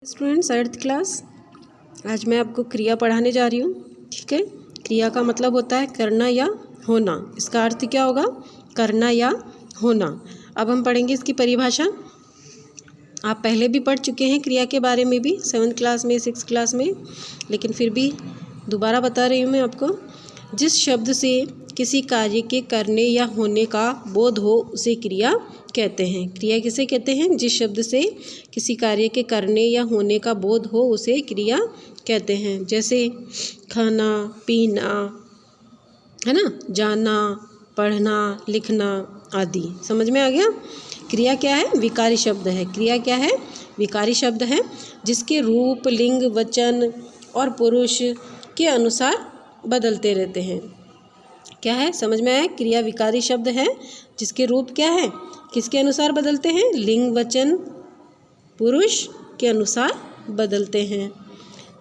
Students 8th class. आज मैं आपको क्रिया पढ़ाने जा रही हूँ। ठीक है, क्रिया का मतलब होता है करना या होना। इसका अर्थ क्या होगा? करना या होना। अब हम पढ़ेंगे इसकी परिभाषा। आप पहले भी पढ़ चुके हैं क्रिया के बारे में भी 7th क्लास में 6th क्लास में, लेकिन फिर भी दोबारा बता रही हूँ मैं आपको। जिस शब्द से किसी कार्य के करने या होने का बोध हो उसे क्रिया कहते हैं। क्रिया किसे कहते हैं? जिस शब्द से किसी कार्य के करने या होने का बोध हो उसे क्रिया कहते हैं। जैसे खाना, पीना, है ना, जाना, पढ़ना, लिखना आदि। समझ में आ गया? क्रिया क्या है? विकारी शब्द है। क्रिया क्या है? विकारी शब्द है, जिसके रूप, लिंग, वचन और पुरुष के अनुसार बदलते रहते हैं। क्या है? समझ में आया? क्रिया विकारी शब्द है, जिसके रूप क्या है? किसके अनुसार बदलते हैं? लिंग, वचन, पुरुष के अनुसार बदलते हैं।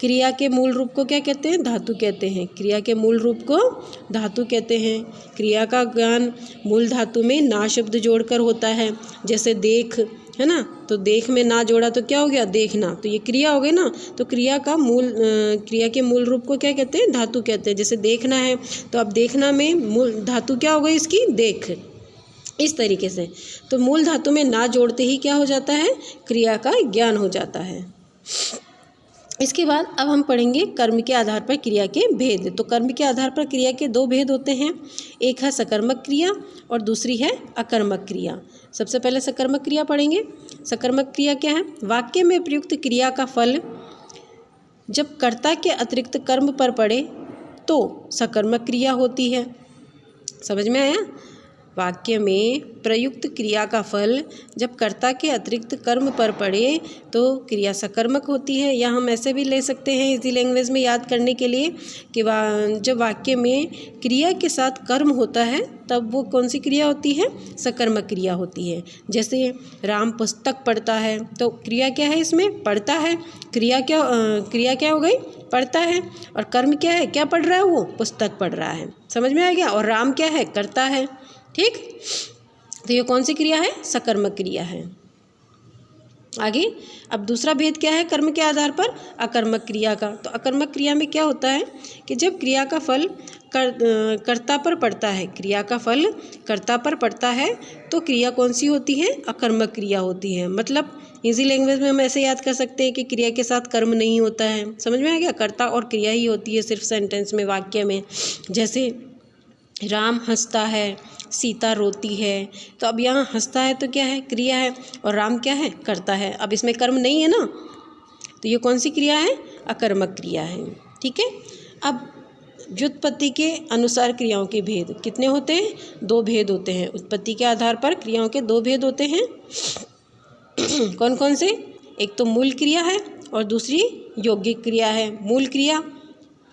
क्रिया के मूल रूप को क्या कहते हैं? धातु कहते हैं। क्रिया के मूल रूप को धातु कहते हैं। क्रिया का ज्ञान मूल धातु में ना शब्द जोड़कर होता है। जैसे देख, है ना, तो देख में ना जोड़ा तो क्या हो गया? देखना। तो ये क्रिया हो गई ना। तो क्रिया के मूल रूप को क्या कहते हैं? धातु कहते हैं। जैसे देखना है तो अब देखना में मूल धातु क्या हो गई इसकी? देख। इस तरीके से तो मूल धातु में ना जोड़ते ही क्या हो जाता है? क्रिया का ज्ञान हो जाता है। इसके बाद अब हम पढ़ेंगे कर्म के आधार पर क्रिया के भेद। तो कर्म के आधार पर क्रिया के दो भेद होते हैं। एक है सकर्मक क्रिया और दूसरी है अकर्मक क्रिया। सबसे पहले सकर्मक क्रिया पढ़ेंगे। सकर्मक क्रिया क्या है? वाक्य में प्रयुक्त क्रिया का फल जब कर्ता के अतिरिक्त कर्म पर पड़े तो सकर्मक क्रिया होती है। समझ में आया? वाक्य में प्रयुक्त क्रिया का फल जब कर्ता के अतिरिक्त कर्म पर पड़े तो क्रिया सकर्मक होती है। या हम ऐसे भी ले सकते हैं इसी लैंग्वेज में याद करने के लिए कि जब वाक्य में क्रिया के साथ कर्म होता है तब वो कौन सी क्रिया होती है? सकर्मक क्रिया होती है। जैसे राम पुस्तक पढ़ता है तो क्रिया क्या है इसमें? पढ़ता है। क्रिया क्या हो गई? पढ़ता है। और कर्म क्या है? क्या पढ़ रहा है वो? पुस्तक पढ़ रहा है। समझ में आ गया? और राम क्या है? करता है। ठीक, तो ये कौन सी क्रिया है? सकर्मक क्रिया है। आगे अब दूसरा भेद क्या है कर्म के आधार पर? अकर्मक क्रिया का। तो अकर्मक क्रिया में क्या होता है कि जब क्रिया का फल कर्ता पर पड़ता है, क्रिया का फल कर्ता पर पड़ता है तो क्रिया कौन सी होती है? अकर्मक क्रिया होती है। मतलब इजी लैंग्वेज में हम ऐसे याद कर सकते हैं कि क्रिया के साथ कर्म नहीं होता है। समझ में आ गया? कर्ता और क्रिया ही होती है सिर्फ सेंटेंस में, वाक्य में। जैसे राम हंसता है, सीता रोती है। तो अब यहाँ हंसता है तो क्या है? क्रिया है। और राम क्या है? करता है। अब इसमें कर्म नहीं है ना, तो ये कौन सी क्रिया है? अकर्मक क्रिया है। ठीक है। अब व्युत्पत्ति के अनुसार क्रियाओं के भेद कितने होते हैं? दो भेद होते हैं। उत्पत्ति के आधार पर क्रियाओं के दो भेद होते हैं। कौन कौन से? एक तो मूल क्रिया है और दूसरी यौगिक क्रिया है। मूल क्रिया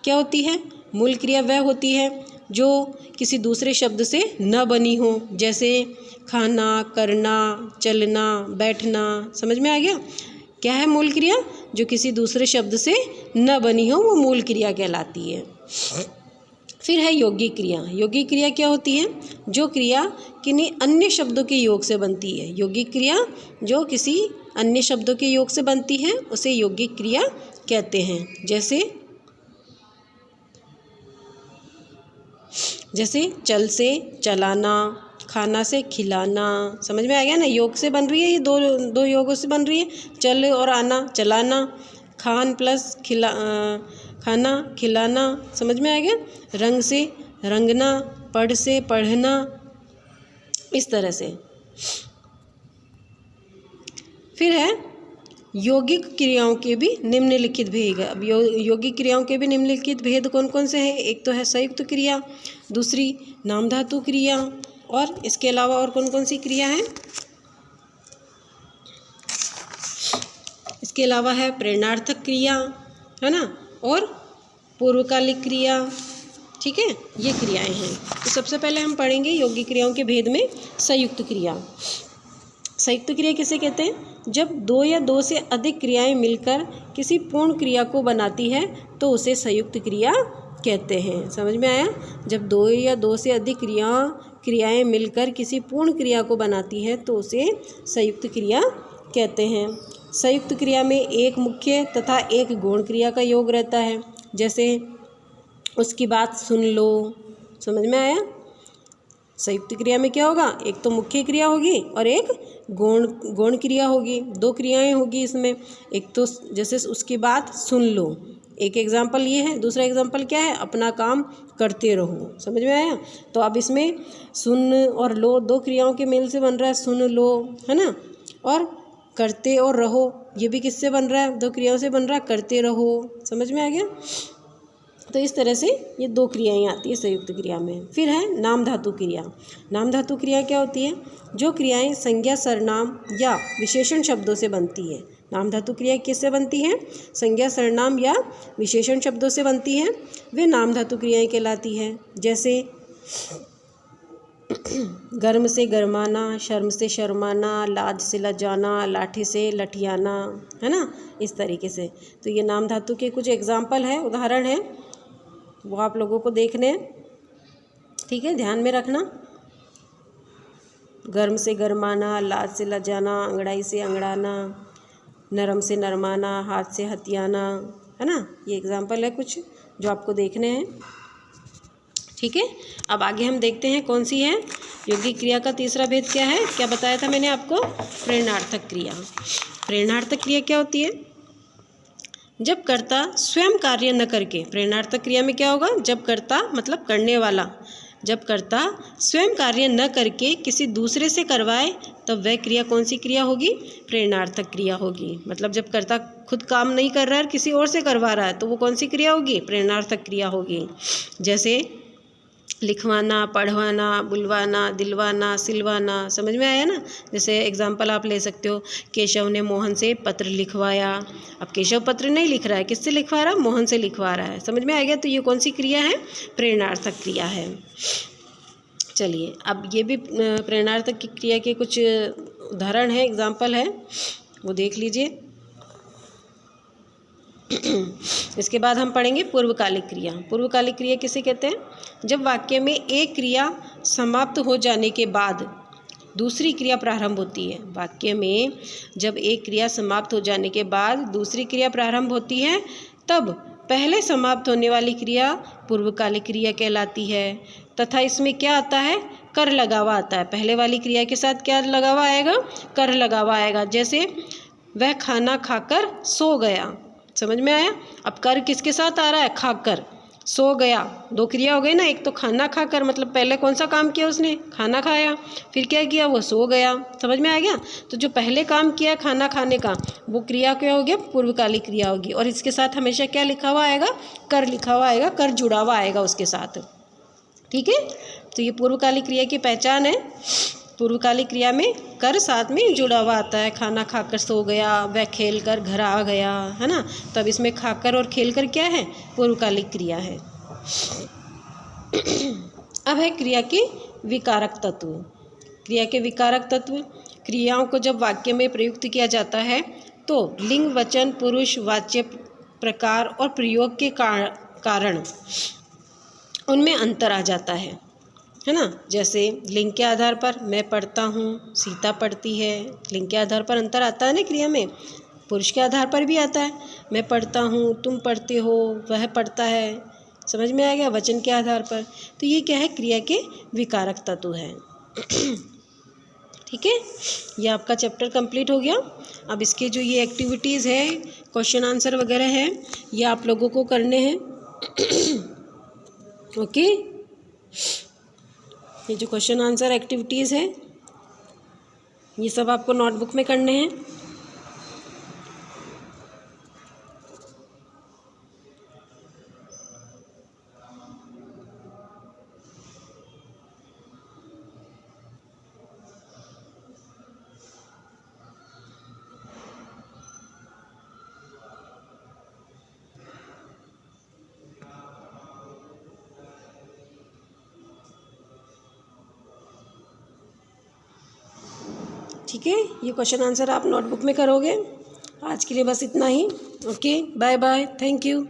क्या होती है? मूल क्रिया वह होती है जो किसी दूसरे शब्द से न बनी हो। जैसे खाना, करना, चलना, बैठना। समझ में आ गया? क्या है मूल क्रिया? जो किसी दूसरे शब्द से न बनी हो वो मूल क्रिया कहलाती है। फिर है यौगिक क्रिया। यौगिक क्रिया क्या होती है? जो क्रिया किन्हीं अन्य शब्दों के योग से बनती है। यौगिक क्रिया जो किसी अन्य शब्दों के योग से बनती है उसे यौगिक क्रिया कहते हैं। जैसे चल से चलाना, खाना से खिलाना। समझ में आ गया ना? योग से बन रही है, ये दो योगों से बन रही है। चल और आना, चलाना। खान प्लस खाना, खिलाना। समझ में आ गया? रंग से रंगना, पढ़ से पढ़ना। इस तरह से। फिर है यौगिक क्रियाओं के भी निम्नलिखित भेद है। अब यौगिक क्रियाओं के भी निम्नलिखित भेद कौन कौन से हैं? एक तो है संयुक्त क्रिया, दूसरी नाम धातु क्रिया, और इसके अलावा और कौन कौन सी क्रिया है? इसके अलावा है प्रेरणार्थक क्रिया, है ना, और पूर्वकालिक क्रिया। ठीक है, ये क्रियाएं हैं। तो सबसे पहले हम पढ़ेंगे यौगिक क्रियाओं के भेद में संयुक्त क्रिया। संयुक्त क्रिया किसे कहते हैं? जब दो या दो से अधिक क्रियाएं मिलकर किसी पूर्ण क्रिया को बनाती है तो उसे संयुक्त क्रिया कहते हैं। समझ में आया? जब दो या दो से अधिक क्रियाएं मिलकर किसी पूर्ण क्रिया को बनाती है तो उसे संयुक्त क्रिया कहते हैं। संयुक्त क्रिया में एक मुख्य तथा एक गौण क्रिया का योग रहता है। जैसे उसकी बात सुन लो, समझ में आया। संयुक्त क्रिया में क्या होगा, एक तो मुख्य क्रिया होगी और एक गौण क्रिया होगी। दो क्रियाएं होगी इसमें। एक तो जैसे उसकी बात सुन लो, एक एग्जाम्पल ये है। दूसरा एग्जाम्पल क्या है, अपना काम करते रहो। समझ में आया। तो अब इसमें सुन और लो दो क्रियाओं के मेल से बन रहा है, सुन लो, है ना। और करते और रहो, ये भी किससे बन रहा है, दो क्रियाओं से बन रहा है, करते रहो। समझ में आ गया। तो इस तरह से ये दो क्रियाएं आती है संयुक्त क्रिया में। फिर है नाम धातु क्रिया। नाम धातु क्रिया क्या होती है, जो क्रियाएं संज्ञा, सर्वनाम या विशेषण शब्दों से बनती है। नाम धातु क्रिया किससे बनती है, संज्ञा, सर्वनाम या विशेषण शब्दों से बनती है, वे नाम धातु क्रियाएं कहलाती है। जैसे गर्म से गरमाना, शर्म से शर्माना, लाज से लजाना, लाठी से लठियाना, है ना, इस तरीके से। तो ये नाम धातु के कुछ एग्जाम्पल है, उदाहरण है, वो आप लोगों को देखने हैं। ठीक है, ध्यान में रखना। गर्म से गरमाना, लाज से लजाना, अंगड़ाई से अंगड़ाना, नरम से नरमाना, हाथ से हथियाना, है ना। ये एग्जाम्पल है कुछ जो आपको देखने हैं। ठीक है, अब आगे हम देखते हैं कौन सी है। यौगिक क्रिया का तीसरा भेद क्या है, क्या बताया था मैंने आपको, प्रेरणार्थक क्रिया। प्रेरणार्थक क्रिया क्या होती है, जब कर्ता स्वयं कार्य न करके। प्रेरणार्थक क्रिया में क्या होगा, जब कर्ता मतलब करने वाला, जब कर्ता स्वयं कार्य न करके किसी दूसरे से करवाए, तब वह क्रिया कौन सी क्रिया होगी, प्रेरणार्थक क्रिया होगी। मतलब जब कर्ता खुद काम नहीं कर रहा है, किसी और से करवा रहा है, तो वो कौन सी क्रिया होगी, प्रेरणार्थक क्रिया होगी। जैसे लिखवाना, पढ़वाना, बुलवाना, दिलवाना, सिलवाना। समझ में आया ना। जैसे एग्जाम्पल आप ले सकते हो, केशव ने मोहन से पत्र लिखवाया। अब केशव पत्र नहीं लिख रहा है, किससे लिखवा रहा है, मोहन से लिखवा रहा है। समझ में आ गया। तो ये कौन सी क्रिया है, प्रेरणार्थक क्रिया है। चलिए, अब ये भी प्रेरणार्थक की क्रिया के कुछ उदाहरण है, एग्जाम्पल है, वो देख लीजिए। इसके बाद हम पढ़ेंगे पूर्वकालिक क्रिया। पूर्वकालिक क्रिया किसे कहते हैं, जब वाक्य में एक क्रिया समाप्त हो जाने के बाद दूसरी क्रिया प्रारंभ होती है। वाक्य में जब एक क्रिया समाप्त हो जाने के बाद दूसरी क्रिया प्रारंभ होती है, तब पहले समाप्त होने वाली क्रिया पूर्वकालिक क्रिया कहलाती है। तथा इसमें क्या आता है, कर लगा हुआ आता है। पहले वाली क्रिया के साथ क्या लगा हुआ आएगा, कर लगा हुआ आएगा। जैसे वह खाना खाकर सो गया। समझ में आया। अब कर किसके साथ आ रहा है, खाकर, सो गया। दो क्रिया हो गई ना, एक तो खाना खाकर, मतलब पहले कौन सा काम किया उसने, खाना खाया, फिर क्या किया, वो सो गया। समझ में आ गया। तो जो पहले काम किया खाना खाने का, वो क्रिया क्या हो गया, पूर्वकालिक क्रिया होगी। और इसके साथ हमेशा क्या लिखा हुआ आएगा, कर लिखा हुआ आएगा, कर जुड़ा हुआ आएगा उसके साथ। ठीक है, तो ये पूर्वकालिक क्रिया की पहचान है। पूर्वकालिक क्रिया में कर साथ में जुड़ा हुआ आता है। खाना खाकर सो गया, वह खेल कर घर आ गया, है ना। तब इसमें खाकर और खेल कर क्या है, पूर्वकालिक क्रिया है। अब है क्रिया के विकारक तत्व। क्रिया के विकारक तत्व, क्रियाओं को जब वाक्य में प्रयुक्त किया जाता है तो लिंग, वचन, पुरुष, वाच्य, प्रकार और प्रयोग के कारण उनमें अंतर आ जाता है ना। जैसे लिंग के आधार पर मैं पढ़ता हूँ, सीता पढ़ती है, लिंग के आधार पर अंतर आता है ना क्रिया में। पुरुष के आधार पर भी आता है, मैं पढ़ता हूँ, तुम पढ़ते हो, वह पढ़ता है। समझ में आ गया। वचन के आधार पर। तो ये क्या है, क्रिया के विकारक तत्व है। ठीक है, ये आपका चैप्टर कंप्लीट हो गया। अब इसके जो ये एक्टिविटीज़ है, क्वेश्चन आंसर वगैरह है, ये आप लोगों को करने हैं। ओके, ये जो क्वेश्चन आंसर एक्टिविटीज़ है, ये सब आपको नोटबुक में करने हैं। ठीक है, ये क्वेश्चन आंसर आप नोटबुक में करोगे। आज के लिए बस इतना ही। Okay, bye bye, thank you.